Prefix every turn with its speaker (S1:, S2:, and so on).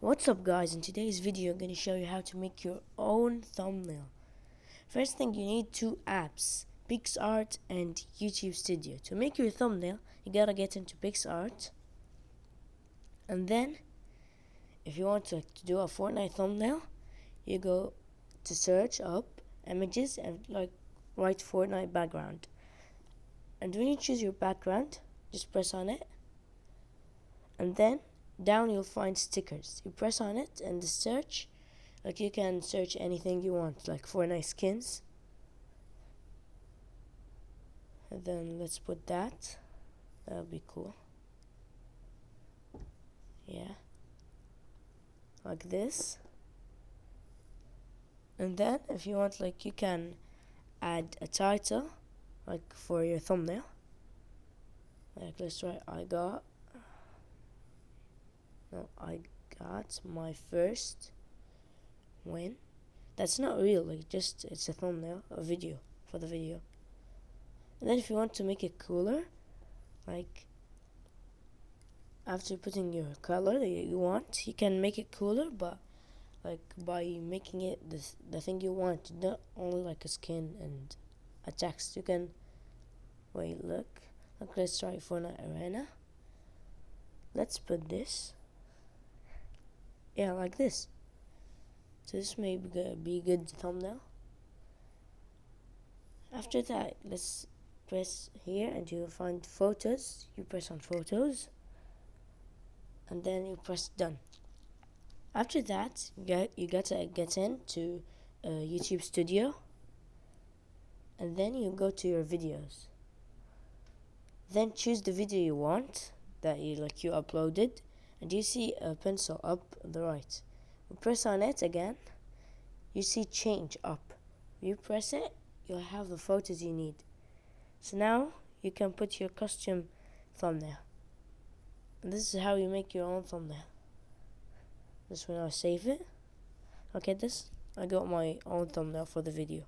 S1: What's up guys, in today's video I'm going to show you how to make your own thumbnail. First thing, you need two apps, PixArt and YouTube Studio. To make your thumbnail you gotta get into PixArt, and then if you want to do a Fortnite thumbnail, you go to search up images and write Fortnite background, and when you choose your background just press on it, and then down you'll find stickers. You press on it and the search, you can search anything you want, like Fortnite skins, and then let's put that'll be cool. Yeah, like this. And then if you want, you can add a title for your thumbnail, let's try I got my first win. That's not real, it's a thumbnail, a video for the video. And then if you want to make it cooler, after putting your color that you want, you can make it cooler, but by making it the thing you want, not only a skin and a text. You can look, let's try Fortnite Arena. Let's put this, yeah, like this. So this may be a good thumbnail. After that, let's press here and you'll find photos. You press on photos and then you press done. After that, you gotta get into YouTube Studio, and then you go to your videos. Then choose the video you want that you uploaded, and you see a pencil up on the right. You press on it again, you see change up. You press it, you'll have the photos you need. So now you can put your custom thumbnail, and this is how you make your own thumbnail. This one, I'll save it. Okay, I got my own thumbnail for the video.